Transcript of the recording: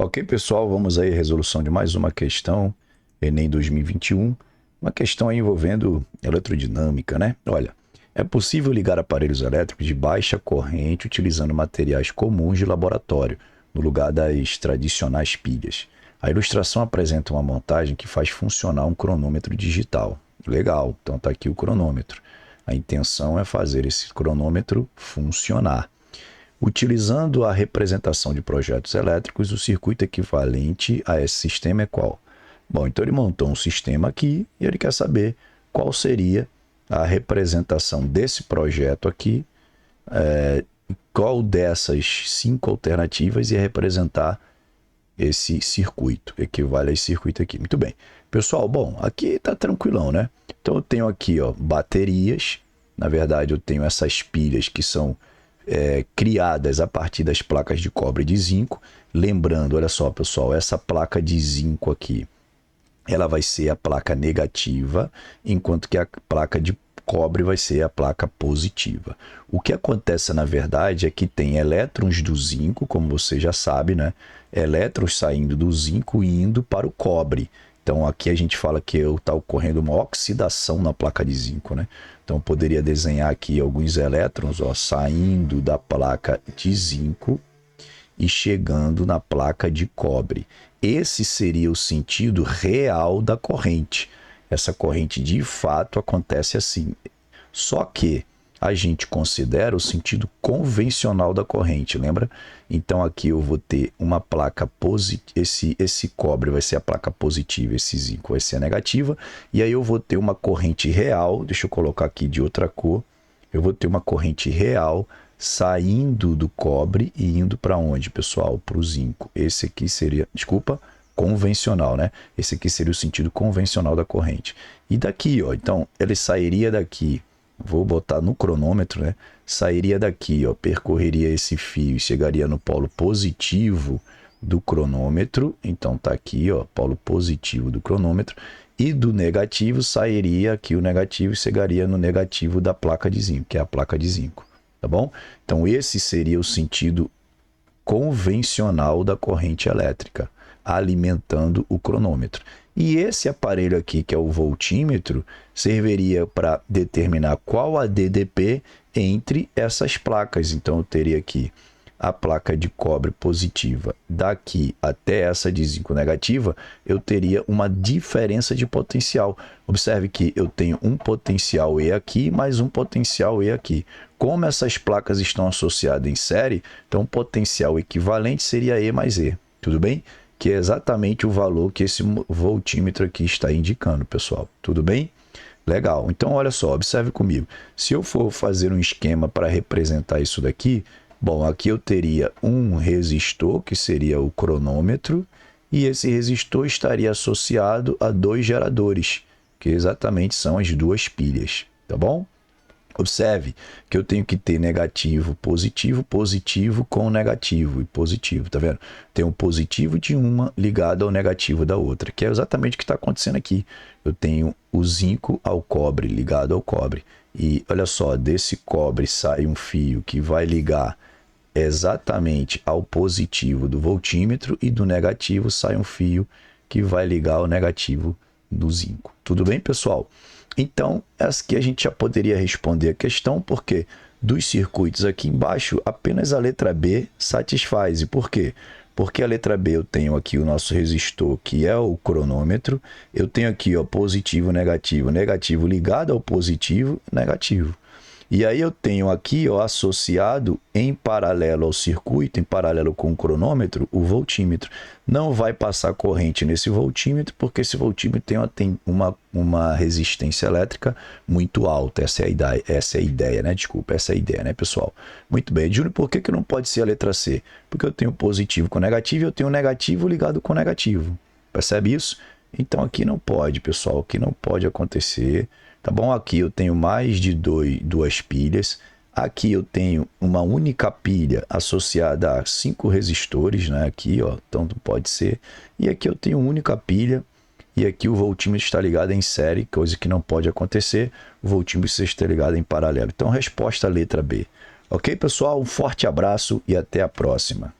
Ok, pessoal, vamos aí à resolução de mais uma questão, Enem 2021, uma questão aí envolvendo eletrodinâmica, né? Olha, é possível ligar aparelhos elétricos de baixa corrente utilizando materiais comuns de laboratório, no lugar das tradicionais pilhas. A ilustração apresenta uma montagem que faz funcionar um cronômetro digital. Legal, então tá aqui o cronômetro. A intenção é fazer esse cronômetro funcionar. Utilizando a representação de projetos elétricos, o circuito equivalente a esse sistema é qual? Bom, então ele montou um sistema aqui e ele quer saber qual seria a representação desse projeto aqui, qual dessas 5 alternativas ia representar esse circuito, equivale a esse circuito aqui. Muito bem. Pessoal, bom, aqui tá tranquilão, né? Então eu tenho aqui, ó, baterias. Na verdade, eu tenho essas pilhas que são criadas a partir das placas de cobre e de zinco. Lembrando, olha só, pessoal, essa placa de zinco aqui, ela vai ser a placa negativa, enquanto que a placa de cobre vai ser a placa positiva. O que acontece, na verdade, é que tem elétrons do zinco, como você já sabe, né? Elétrons saindo do zinco e indo para o cobre. Então, aqui a gente fala que está ocorrendo uma oxidação na placa de zinco, né? Então, eu poderia desenhar aqui alguns elétrons, ó, saindo da placa de zinco e chegando na placa de cobre. Esse seria o sentido real da corrente. Essa corrente de fato acontece assim. Só que a gente considera o sentido convencional da corrente, lembra? Então aqui eu vou ter uma placa positiva, esse cobre vai ser a placa positiva, esse zinco vai ser a negativa, e aí eu vou ter uma corrente real, deixa eu colocar aqui de outra cor, eu vou ter uma corrente real saindo do cobre e indo para onde, pessoal? Para o zinco. Esse aqui seria, desculpa, convencional, né? Esse aqui seria o sentido convencional da corrente. E daqui, ó, então, ele sairia daqui, vou botar no cronômetro, né? Sairia daqui, ó, percorreria esse fio e chegaria no polo positivo do cronômetro. Então, tá aqui, ó, polo positivo do cronômetro. E do negativo sairia aqui o negativo e chegaria no negativo da placa de zinco, que é a placa de zinco. Tá bom? Então, esse seria o sentido convencional da corrente elétrica, alimentando o cronômetro. E esse aparelho aqui, que é o voltímetro, serviria para determinar qual a DDP entre essas placas. Então, eu teria aqui a placa de cobre positiva daqui até essa de zinco negativa, eu teria uma diferença de potencial. Observe que eu tenho um potencial E aqui, mais um potencial E aqui. Como essas placas estão associadas em série, então o potencial equivalente seria E mais E. Tudo bem? Que é exatamente o valor que esse voltímetro aqui está indicando, pessoal. Tudo bem? Legal. Então, olha só, observe comigo. Se eu for fazer um esquema para representar isso daqui, bom, aqui eu teria um resistor, que seria o cronômetro, e esse resistor estaria associado a 2 geradores, que exatamente são as 2 pilhas, tá bom? Observe que eu tenho que ter negativo, positivo com negativo e positivo, tá vendo? Tem o positivo de uma ligado ao negativo da outra, que é exatamente o que está acontecendo aqui. Eu tenho o zinco ao cobre ligado ao cobre. E olha só, desse cobre sai um fio que vai ligar exatamente ao positivo do voltímetro e do negativo sai um fio que vai ligar ao negativo do zinco. Tudo bem, pessoal? Então, essa aqui a gente já poderia responder a questão, porque dos circuitos aqui embaixo, apenas a letra B satisfaz. E por quê? Porque a letra B eu tenho aqui o nosso resistor, que é o cronômetro. Eu tenho aqui, ó, positivo, negativo ligado ao positivo, negativo. E aí eu tenho aqui, ó, associado em paralelo ao circuito, em paralelo com o cronômetro, o voltímetro. Não vai passar corrente nesse voltímetro, porque esse voltímetro tem uma resistência elétrica muito alta. Essa é a ideia, né? Desculpa, essa é a ideia, né, pessoal? Muito bem. Júnior, por que não pode ser a letra C? Porque eu tenho positivo com negativo e eu tenho negativo ligado com negativo. Percebe isso? Então aqui não pode, pessoal. Aqui não pode acontecer. Tá bom? Aqui eu tenho mais de 2 pilhas. Aqui eu tenho uma única pilha associada a 5 resistores, né? Aqui, ó, tanto pode ser. E aqui eu tenho uma única pilha. E aqui o voltímetro está ligado em série, coisa que não pode acontecer. O voltímetro está ligado em paralelo. Então, resposta letra B. Ok, pessoal? Um forte abraço e até a próxima.